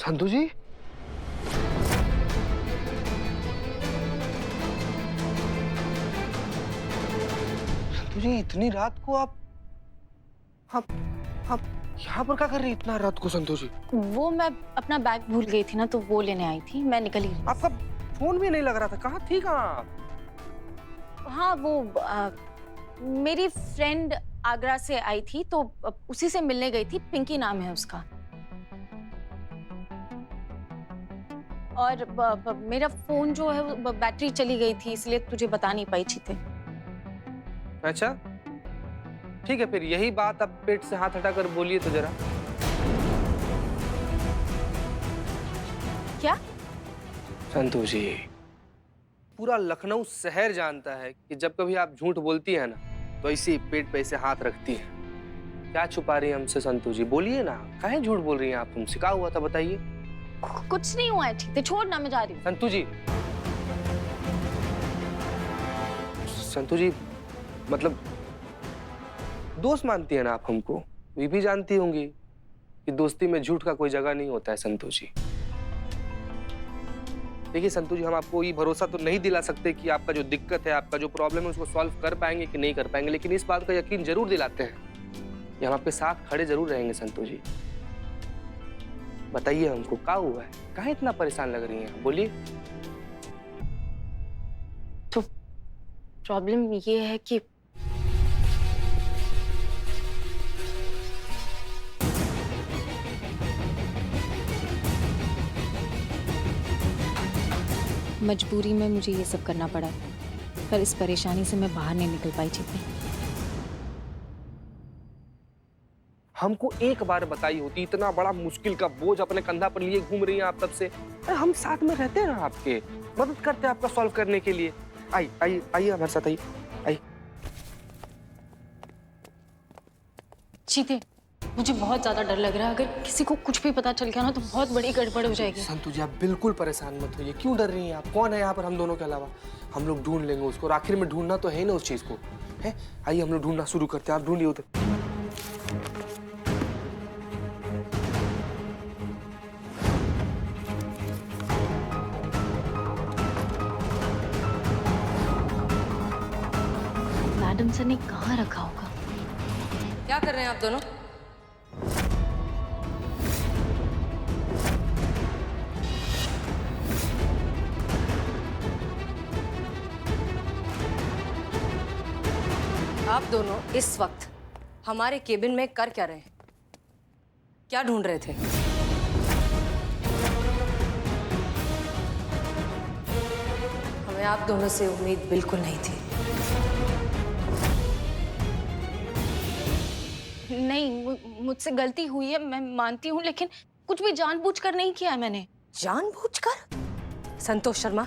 संतु जी, संतु जी इतनी रात को आप यहाँ पर क्या कर रही इतना रात को संतु जी? वो मैं अपना बैग भूल गई थी ना, तो वो लेने आई थी। मैं निकली। आपका फोन भी नहीं लग रहा था, कहाँ थी कहाँ आप? हाँ, वो मेरी फ्रेंड आगरा से आई थी, तो उसी से मिलने गई थी। पिंकी नाम है उसका। और मेरा फोन जो है बैटरी चली गई थी, इसलिए तुझे बता नहीं पाई थी। अच्छा ठीक है, फिर यही बात आप पेट से हाथ हटाकर बोलिए तो जरा। क्या? संतु जी, पूरा लखनऊ शहर जानता है कि जब कभी आप झूठ बोलती है ना, तो ऐसे पेट पे ऐसे हाथ रखती है। क्या छुपा रही है हमसे संतु जी? बोलिए ना, काहे झूठ बोल रही हैं आप? हमसे क्या हुआ था बताइए। कुछ नहीं हुआ है। ठीक है, छोड़ ना, मैं जा रही हूँ। संतु जी, संतु जी, मतलब दोस्त मानती है ना आप हमको? ये भी जानती होंगी कि दोस्ती में झूठ का कोई जगह नहीं होता है संतु जी। देखिए संतु जी, हम आपको ये भरोसा तो नहीं दिला सकते कि आपका जो दिक्कत है, आपका जो प्रॉब्लम है, उसको सॉल्व कर पाएंगे कि नहीं कर पाएंगे, लेकिन इस बात का यकीन जरूर दिलाते हैं कि हम आपके साथ खड़े जरूर रहेंगे संतु जी। बताइए हमको क्या हुआ है, काहे इतना परेशान लग रही हैं, बोलिए। तो प्रॉब्लम ये है कि मजबूरी में मुझे ये सब करना पड़ा, पर इस परेशानी से मैं बाहर नहीं निकल पाई। जीते, हमको एक बार बताई होती, इतना बड़ा मुश्किल का बोझ अपने कंधा पर लिए घूम रही हैं आप तब से। अरे हम साथ में रहते हैं ना, आपके मदद करते हैं आपका सॉल्व करने के लिए। आइए आइए आइए हमारे साथ, आइए आइए। जीते, मुझे बहुत ज्यादा डर लग रहा है। अगर किसी को कुछ भी पता चल गया ना, तो बहुत बड़ी गड़बड़ हो जाएगी। संतु जी, आप बिल्कुल परेशान मत होइए। क्यों डर रही हैं आप? कौन है यहाँ पर हम दोनों के अलावा? हम लोग ढूंढ लेंगे उसको, और आखिर में ढूंढना तो है ना उस चीज को, है? आइए हम लोग ढूंढना शुरू करते हैं, आप ढूंढिए उधर। मैडम सर ने कहाँ रखा होगा? क्या कर रहे हैं आप दोनों? आप दोनों इस वक्त हमारे केबिन में कर क्या रहे हैं? क्या ढूंढ रहे थे? हमें आप दोनों से उम्मीद बिल्कुल नहीं थी। नहीं, मुझसे गलती हुई है, मैं मानती हूँ, लेकिन कुछ भी जानबूझकर नहीं किया है मैंने। जानबूझकर? संतोष शर्मा,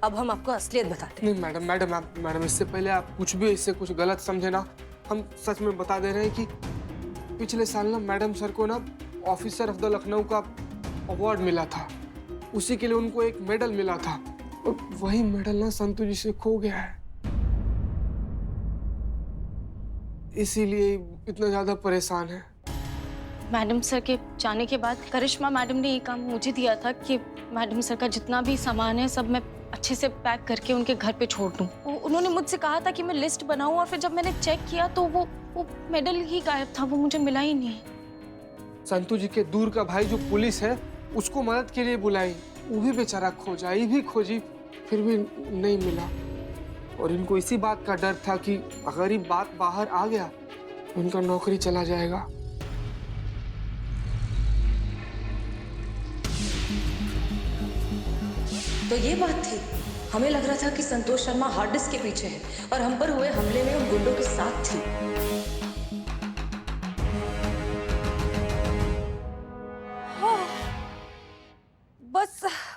अब हम आपको असलियत बताते हैं। नहीं मैडम, मैडम इससे पहले आप कुछ भी इससे कुछ गलत समझे ना, हम सच में बता दे रहे हैं कि पिछले साल ना मैडम सर को ना ऑफिसर ऑफ द लखनऊ का अवार्ड मिला था। उसी के लिए उनको एक मेडल मिला था, और वही मेडल ना संतु जी से खो गया है। इसीलिए इतना ज्यादा परेशान है। मैडम सर के जाने के बाद करिश्मा मैडम ने ये काम मुझे दिया था कि मैडम सर का जितना भी सामान है सब मैं अच्छे से पैक करके उनके घर पे छोड़ दूं। उन्होंने मुझसे कहा था कि मैं लिस्ट बनाऊं, और फिर जब मैंने चेक किया तो वो मेडल ही गायब था, वो मुझे मिला ही नहीं। संतु जी के दूर का भाई जो पुलिस है, उसको मदद के लिए बुलाई, वो भी बेचारा खोजा, ये भी खोजी, फिर भी नहीं मिला। और इनको इसी बात का डर था कि अगर ये बात बाहर आ गया तो उनका नौकरी चला जाएगा। तो ये बात थी। हमें लग रहा था कि संतोष शर्मा हार्ड डिस्क के पीछे है और हम पर हुए हमले में उन गुंडों के साथ थी।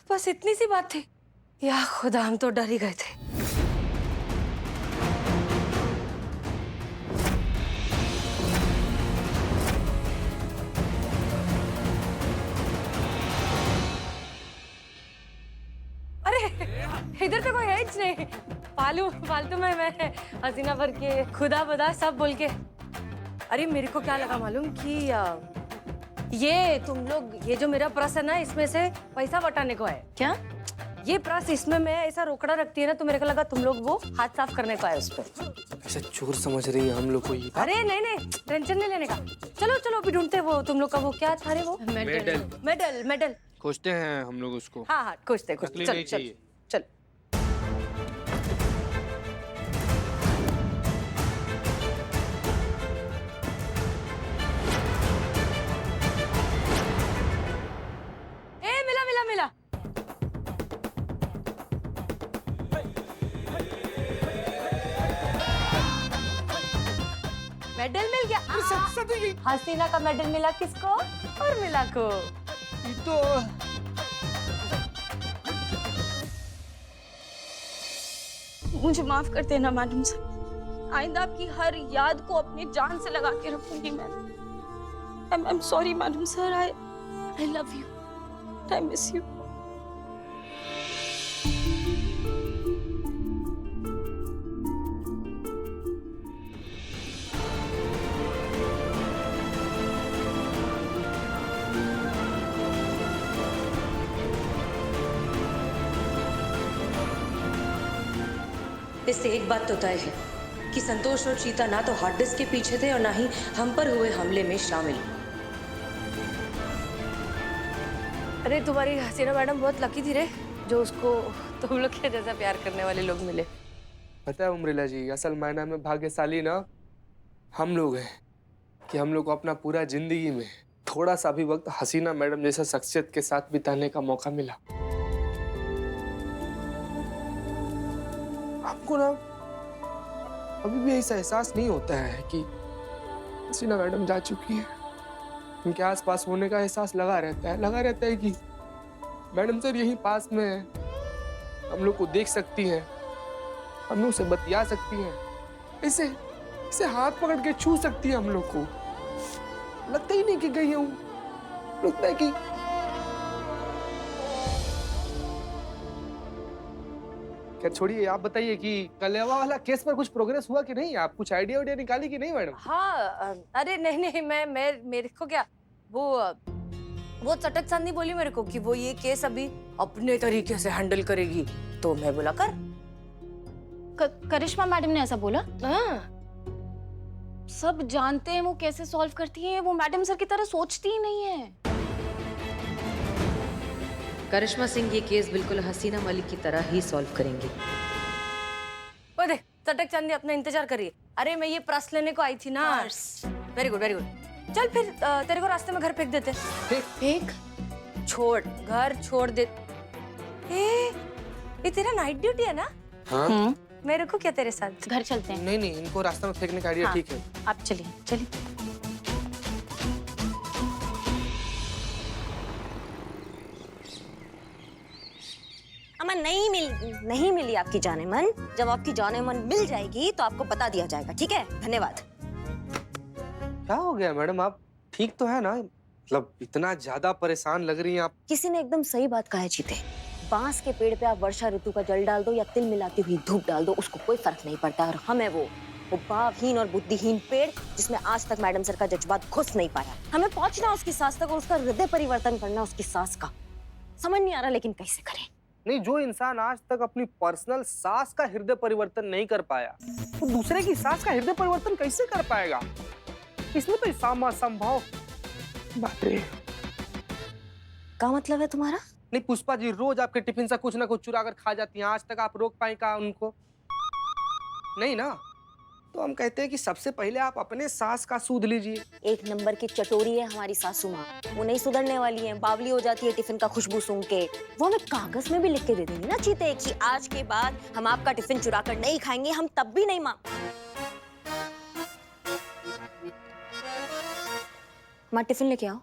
बस इतनी सी बात थी। या खुदा, हम तो डर ही गए थे। इधर तो कोई है ही नहीं। फालतू में मैं हसीना भर के खुदा बदा सब बोल के। अरे मेरे को क्या लगा मालूम कि ये तुम लोग, ये जो मेरा पर्स है ना, इसमें से पैसा बटाने को है। क्या? ये पर्स, इसमें मैं ऐसा रोकड़ा रखती है ना, तो मेरे को लगा तुम लोग वो हाथ साफ करने को है उस पर। ऐसे चोर समझ रही है हम लोग को ये। अरे नहीं नहीं, टेंशन नहीं लेने का। चलो चलो अभी ढूंढते वो तुम लोग का वो क्या था रे वो? मेडल। Medal medal. खोजते हैं हम लोग उसको। हाँ हाँ खोजते नकली चल नहीं चल चाहिए। चल। ए मिला मिला मिला। मेडल मिल गया। हसीना का मेडल मिला किसको? और मिला को। ये तो मुझे माफ कर देना मैडम सर। आइंदा आपकी हर याद को अपनी जान से लगा के रखूंगी मैं। I'm sorry madam sir. I love you. I miss you. इससे एक बात तो तय है कि संतोष और चीता ना तो हार्ड डिस्क के पीछे थे और ना ही हम पर हुए हमले में शामिल। अरे तुम्हारी हसीना मैडम बहुत लकी थी रे, जो उसको तुम लोग के जैसा प्यार करने वाले लोग मिले। पता है उम्रिला जी, असल मायना में भाग्यशाली ना हम लोग हैं कि हम लोग को अपना पूरा जिंदगी में थोड़ा सा भी वक्त हसीना मैडम जैसा शख्सियत के साथ बिताने का मौका मिला। हमको ना अभी भी ऐसा एहसास नहीं होता है कि हसीना मैडम जा चुकी है। उनके आसपास होने का एहसास लगा रहता है कि मैडम सर यहीं पास में है, हम लोग को देख सकती हैं, हम लोग से बतिया सकती हैं, इसे हाथ पकड़ के छू सकती है हम लोग को। लगता ही नहीं कि गई हूँ, लगता है कि खैर छोड़िए, आप बताइए कि कलेवा वाला केस पर कुछ प्रोग्रेस हुआ कि नहीं? आप कुछ आइडिया निकाली कि नहीं मैडम? हाँ अरे नहीं नहीं, मैं मेरे को क्या वो चटक चांदनी बोली मेरे को कि वो ये केस अभी अपने तरीके से हैंडल करेगी, तो मैं बोला कर। करिश्मा मैडम ने ऐसा बोला? हाँ। सब जानते हैं वो कैसे सॉल्व करती हैं, वो मैडम सर की तरह सोचती ही नहीं है। करिश्मा सिंह ये केस बिल्कुल हसीना मलिक की तरह ही सॉल्व करेंगी। वो देख चटक चांदनी अपना इंतजार करिए। अरे मैं ये पर्स लेने को आई थी ना। Very good very good. चल फिर तेरे को रास्ते में घर फेंक देते। फेंक? छोड़, घर छोड़ दे। ये तेरा नाइट ड्यूटी है ना? हाँ? मैं रुकूं क्या तेरे साथ? घर चलते हैं। नहीं, इनको रास्ते में फेंकने का आइडिया ठीक है। आप चलिए चलिए। अमन नहीं मिली आपकी जाने मन। जब आपकी जाने मन मिल जाएगी तो आपको बता दिया जाएगा, ठीक है? धन्यवाद। क्या हो गया मैडम, आप ठीक तो है ना? मतलब इतना ज्यादा परेशान लग रही हैं आप। किसी ने एकदम सही बात कहा है चीते। बांस के पेड़ पे आप वर्षा ऋतु का जल डाल दो या तिल मिलाती हुई धूप डाल दो, उसको कोई फर्क नहीं पड़ता। और हमें वो भावहीन और बुद्धिहीन पेड़ जिसमें आज तक मैडम सर का जज्बात घुस नहीं पाया, हमें पहुंचना उसकी सांस तक और उसका हृदय परिवर्तन करना उसकी सांस का। समझ नहीं आ रहा लेकिन कैसे करें? नहीं, जो इंसान आज तक अपनी पर्सनल सास का हृदय परिवर्तन नहीं कर पाया, वो दूसरे की सास का हृदय परिवर्तन कैसे कर पाएगा? इसमें तो असंभव बात है। क्या मतलब है तुम्हारा? नहीं पुष्पा जी रोज आपके टिफिन से कुछ ना कुछ चुरा कर खा जाती हैं, आज तक आप रोक पाए का उनको? नहीं ना, तो हम कहते हैं कि सबसे पहले आप अपने सास का सूद लीजिए। एक नंबर की चटोरी है हमारी सासू माँ, वो नहीं सुधरने वाली है, बावली हो जाती है टिफिन का खुशबू सूंघ के। वो हमें कागज में भी लिख के दे देंगी ना चीते कि आज के बाद हम आपका टिफिन चुरा कर नहीं खाएंगे, हम तब भी नहीं माँ। माँ टिफिन लेके आओ।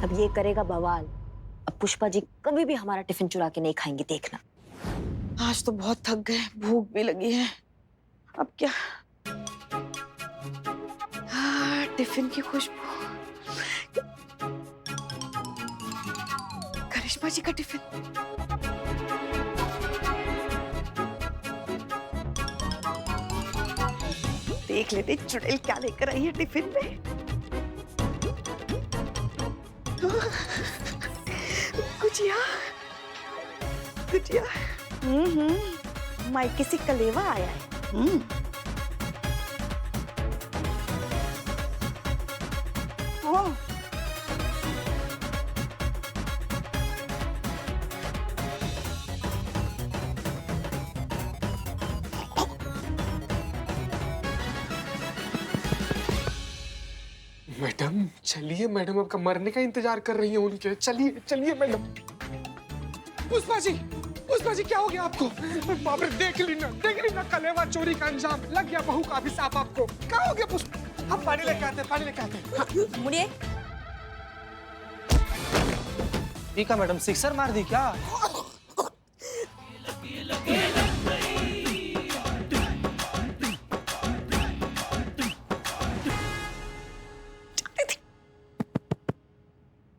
अब ये करेगा बवाल। अब पुष्पा जी कभी भी हमारा टिफिन चुरा के नहीं खाएंगी, देखना। आज तो बहुत थक गए, भूख भी लगी है। अब क्या? टिफिन की खुशबू, करिश्मा जी का टिफिन। देख लेते चुड़ैल क्या लेकर आई है टिफिन में। गुजिया, गुजिया। मायके से कलेवा आया है। ओह, मैडम चलिए, मैडम आपका मरने का इंतजार कर रही है उनके। चलिए चलिए मैडम। पुष्पा जी, पुष्पा जी क्या हो गया आपको? बाप रे, देख ली ना कलेवा चोरी का अंजाम। लग गया बहू का अभिशाप आपको। क्या हो गया पुष्पा? हम पानी लेके आते, पानी लेके आते। हाँ, मुड़िए। ठीक है मैडम, सिक्सर मार दी क्या?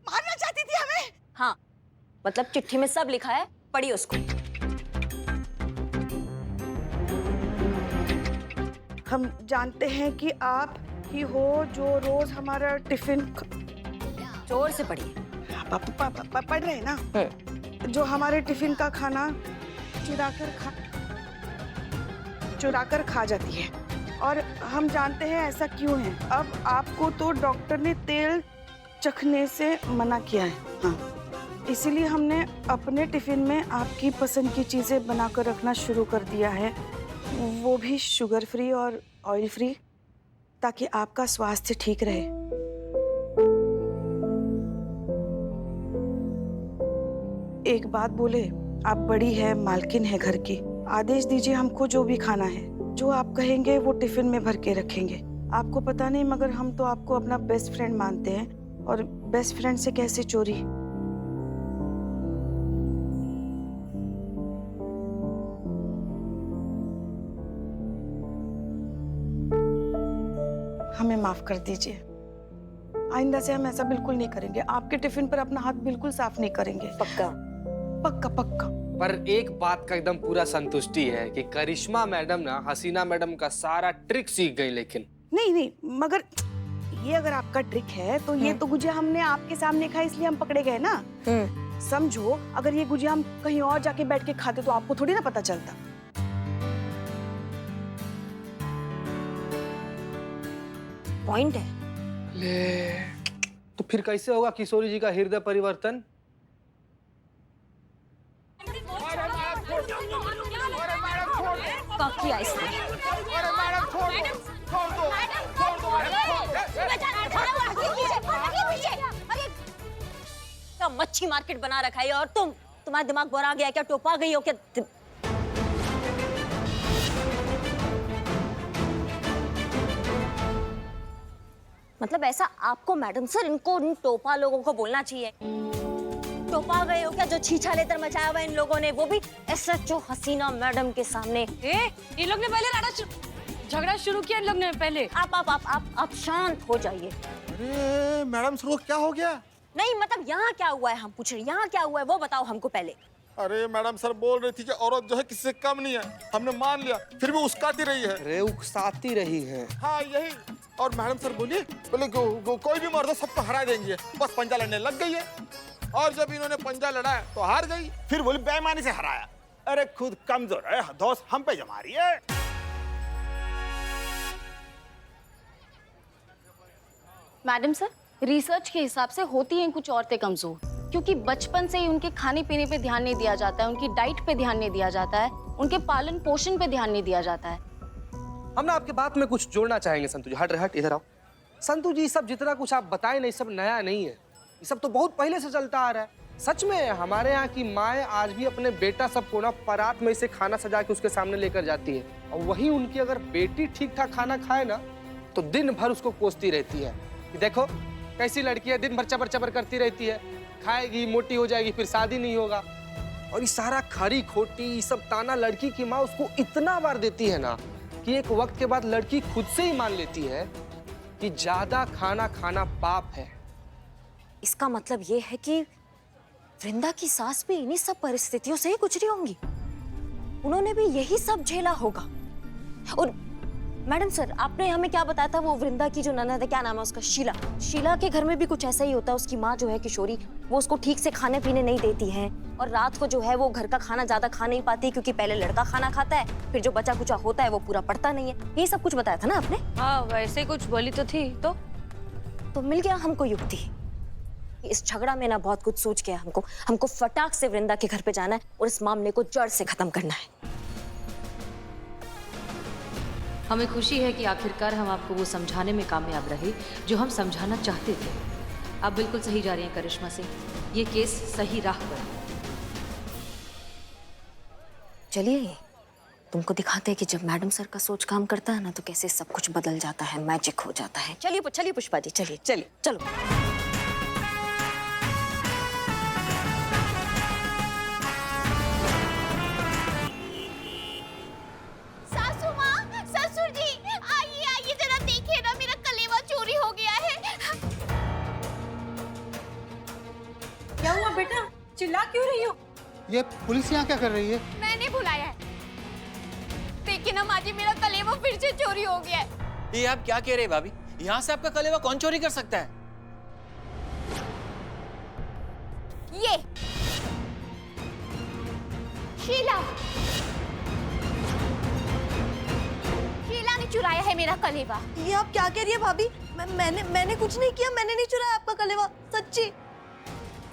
मारना चाहती थी हमें। हाँ, मतलब चिट्ठी में सब लिखा है, पढ़िए उसको। हम जानते हैं कि आप ही हो जो रोज हमारा टिफिन जोर से पढ़िए। पढ़ रहे हैं ना? जो हमारे टिफिन का खाना चुराकर खा जाती है, और हम जानते हैं ऐसा क्यों है। अब आपको तो डॉक्टर ने तेल चखने से मना किया है। हाँ, इसीलिए हमने अपने टिफिन में आपकी पसंद की चीजें बनाकर रखना शुरू कर दिया है, वो भी शुगर फ्री और ऑयल फ्री, ताकि आपका स्वास्थ्य ठीक रहे। एक बात बोले, आप बड़ी है, मालकिन है घर की। आदेश दीजिए हमको जो भी खाना है, जो आप कहेंगे वो टिफिन में भर के रखेंगे। आपको पता नहीं, मगर हम तो आपको अपना बेस्ट फ्रेंड मानते हैं, और बेस्ट फ्रेंड से कैसे चोरी। हमें माफ कर दीजिए। आइंदा से हम ऐसा बिल्कुल नहीं करेंगे। आपके टिफिन पर अपना हाथ बिल्कुल साफ नहीं करेंगे। पक्का? पक्का पक्का। पर एक बात का एकदम पूरा संतुष्टि है कि करिश्मा मैडम ना हसीना मैडम का सारा ट्रिक सीख गई। लेकिन नहीं, मगर ये अगर आपका ट्रिक है तो ये तो गुजिया हमने आपके सामने खाई, इसलिए हम पकड़े गए ना। समझो, अगर ये गुजिया हम कहीं और जाके बैठ के खाते तो आपको थोड़ी ना पता चलता। पॉइंट है। ले, तो फिर कैसे होगा किशोरी जी का हृदय परिवर्तन? काकी आइसक्रीम। क्या मच्छी मार्केट बना रखा है? और तुम्हारा दिमाग भरा गया क्या? टोपा गई हो क्या? मतलब ऐसा आपको मैडम सर, इनको इन टोपा लोगों को बोलना चाहिए। टोपा गए हो क्या? जो छीछा लेकर मचाया हुआ इन लोगों ने, वो भी SHO हसीना मैडम के सामने। इन लोग ने पहले झगड़ा शुरू किया। इन लोग ने पहले। आप शांत हो जाइए। अरे मैडम सर को क्या हो गया? नहीं, मतलब यहाँ क्या हुआ है हम पूछ रहे हैं। यहाँ क्या हुआ है वो बताओ हमको पहले। अरे मैडम सर बोल रही थी कि औरत जो है किसी से कम नहीं है। हमने मान लिया, फिर भी उस्काती रही है। अरे उकसाती रही है। हाँ यही। और मैडम सर बोले कोई भी मर्द हो सबको हरा देंगे। बस पंजा लड़ने लग गई है, और जब इन्होंने पंजा लड़ाया तो हार गई। फिर बोली बेईमानी से हराया। अरे खुद कमजोर है, दोस्त हम पे जमा रही है। मैडम सर, रिसर्च के हिसाब से होती हैं कुछ औरतें कमजोर, क्योंकि बचपन से ही उनके खाने पीने पे ध्यान नहीं दिया जाता है, उनकी डाइट पे ध्यान नहीं दिया जाता है, उनके पालन पोषण पे ध्यान नहीं दिया जाता है। हम ना आपके बात में कुछ जोड़ना चाहेंगे। संतु जी हट इधर आओ। संतु जी, सब जितना कुछ आप बताए नहीं, सब नया नहीं है। ये सब तो बहुत पहले से चलता आ रहा है। सच में हमारे यहाँ की माएँ आज भी अपने बेटा सबको ना परात में से खाना सजा के उसके सामने लेकर जाती है, और वही उनकी अगर बेटी ठीक ठाक खाना खाए ना तो दिन भर उसको कोसती रहती है। देखो कैसी लड़की है, दिन भर चबर चबर करती रहती है, खाएगी मोटी हो जाएगी, फिर शादी नहीं होगा। और ये सारा खरी खोटी ये सब ताना लड़की की माँ उसको इतना बार देती है ना कि एक वक्त के बाद लड़की खुद से ही मान लेती है कि ज्यादा खाना खाना पाप है। इसका मतलब ये है कि वृंदा की सास भी इन्हीं सब परिस्थितियों से ही गुजरी होंगी। उन्होंने भी यही सब झेला होगा। और मैडम सर, आपने हमें क्या बताया था, वो वृंदा की जो ननद है, क्या नाम है उसका, शीला। शीला के घर में भी कुछ ऐसा ही होता है। उसकी माँ जो है किशोरी, वो उसको ठीक से खाने पीने नहीं देती है और रात को जो है वो घर का खाना ज्यादा खा नहीं पाती क्योंकि पहले लड़का खाना खाता है, फिर जो बचा कुचा होता है वो पूरा पड़ता नहीं है। ये सब कुछ बताया था ना आपने? हाँ वैसे कुछ बोली तो थी। तो मिल गया हमको युक्ति। इस झगड़ा में ना बहुत कुछ सूझ गया हमको। हमको फटाक से वृंदा के घर पे जाना है और इस मामले को जड़ से खत्म करना है। हमें खुशी है कि आखिरकार हम आपको वो समझाने में कामयाब रहे जो हम समझाना चाहते थे। आप बिल्कुल सही जा रही हैं करिश्मा सिंह, ये केस सही राह पर है। चलिए तुमको दिखाते हैं कि जब मैडम सर का सोच काम करता है ना तो कैसे सब कुछ बदल जाता है, मैजिक हो जाता है। चलिए चलिए पुष्पा जी, चलिए चलिए चलो। सासू माँ, ससुर जी, आइए आइए जरा देखिए ना, मेरा कलेवा चोरी हो गया है। क्या हुआ बेटा, चिल्ला क्यों रही हो? ये पुलिस यहाँ क्या कर रही है? मैंने बुलाया है। देखिए ना माँ जी, मेरा कलेवा फिर से चोरी हो गया है। ये आप क्या कह रहे हैं भाभी? यहाँ से आपका कलेवा कौन चोरी कर सकता है? ये शीला ने चुराया है मेरा कलेवा। ये आप क्या कह रही है भाभी? मैंने कुछ नहीं किया, मैंने नहीं चुराया आपका कलेवा, सच्ची।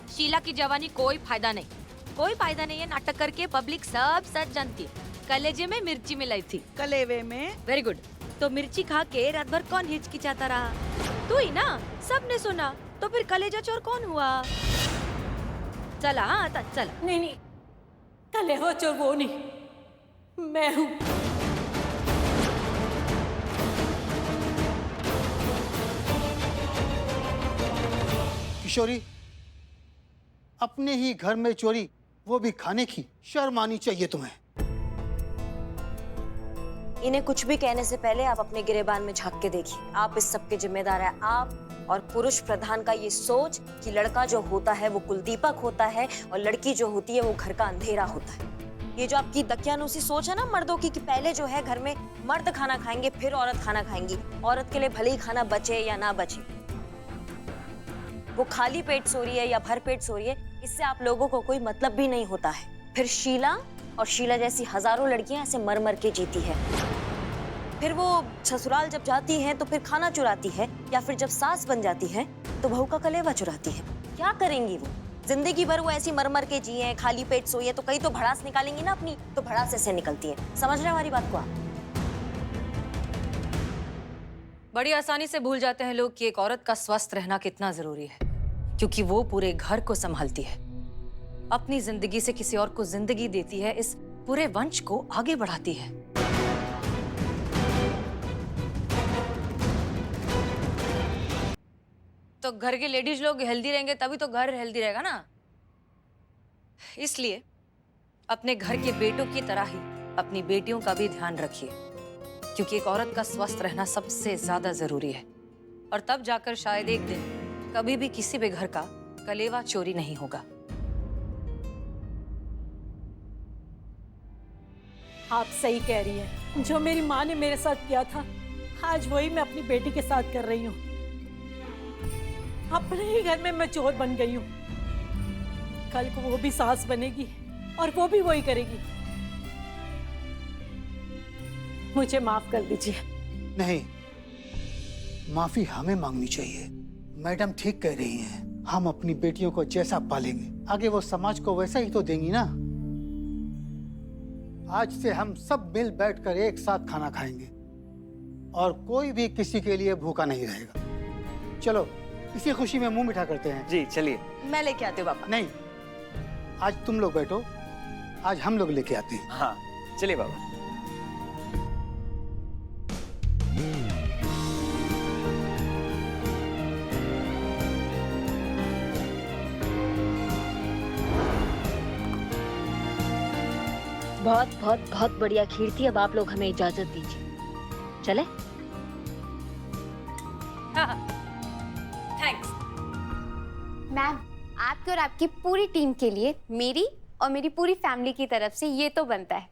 शीला की जवानी कोई फायदा नहीं है। नाटक करके पब्लिक सब सच जानती है। कलेजे में मिर्ची मिलाई थी। कलेवे में? Very good. तो मिर्ची खा के रात भर कौन हिचकिचाता रहा? तू ही ना, सबने सुना। तो फिर कलेजा चोर कौन हुआ? चला आता चला। नहीं, कलेवा चोर वो नहीं, मैं हूँ। किशोरी, अपने ही घर में चोरी, वो भी खाने की। शर्म आनी चाहिए तुम्हें। इन्हें कुछ भी कहने से पहले आप अपने गिरेबान में झांक के देखिए। आप इस सब के जिम्मेदार हैं, आप और पुरुष प्रधान का ये सोच कि लड़का जो होता है वो कुलदीपक होता है और लड़की जो होती है वो घर का अंधेरा होता है। ये जो आपकी दकियानूसी सोच है ना मर्दों की कि पहले जो है घर में मर्द खाना खाएंगे फिर औरत खाना खाएंगी, औरत के लिए भले ही खाना बचे या ना बचे, वो खाली पेट सो रही है या भर पेट सो रही है, इससे आप लोगों को कोई मतलब भी नहीं होता है। फिर शीला और शीला जैसी हजारों लड़कियां ऐसे मर मर के जीती है। फिर वो ससुराल जब जाती हैं तो फिर खाना चुराती है, या फिर जब सास बन जाती है तो बहू का कलेवा चुराती है। क्या करेंगी वो? जिंदगी भर वो ऐसी मर मर के जिए, खाली पेट सोइए, तो कहीं तो भड़ास निकालेंगी ना अपनी, तो भड़ास ऐसे निकलती है। समझ रहे हैं हमारी बात को आप? बड़ी आसानी से भूल जाते हैं लोग कि एक औरत का स्वस्थ रहना कितना जरूरी है, क्योंकि वो पूरे घर को संभालती है, अपनी जिंदगी से किसी और को जिंदगी देती है, इस पूरे वंश को आगे बढ़ाती है। तो घर के लेडीज लोग हेल्दी रहेंगे तभी तो घर हेल्दी रहेगा ना। इसलिए अपने घर के बेटों की तरह ही अपनी बेटियों का भी ध्यान रखिए, क्योंकि एक औरत का स्वस्थ रहना सबसे ज्यादा जरूरी है। और तब जाकर शायद एक दिन कभी भी किसी भी घर का कलेवा चोरी नहीं होगा। आप सही कह रही हैं। जो मेरी माँ ने मेरे साथ किया था, आज वही मैं अपनी बेटी के साथ कर रही हूँ। अपने ही घर में मैं चोर बन गई हूँ। कल को वो भी सास बनेगी और वो भी वही करेगी। मुझे माफ कर दीजिए। नहीं, माफी हमें मांगनी चाहिए। मैडम ठीक कह रही हैं। हम अपनी बेटियों को जैसा पालेंगे आगे वो समाज को वैसा ही तो देंगी ना। आज से हम सब मिल बैठकर एक साथ खाना खाएंगे और कोई भी किसी के लिए भूखा नहीं रहेगा। चलो इसी खुशी में मुंह मीठा करते हैं। जी चलिए। मैं लेके आती हूँ पापा। नहीं, आज तुम लोग बैठो, आज हम लोग लेके आते हैं। हाँ चलिए बाबा। बहुत बहुत बहुत बढ़िया खीर थी। अब आप लोग हमें इजाजत दीजिए, चले? थैंक्स। मैम, आपके और आपकी पूरी टीम के लिए मेरी और मेरी पूरी फैमिली की तरफ से ये तो बनता है।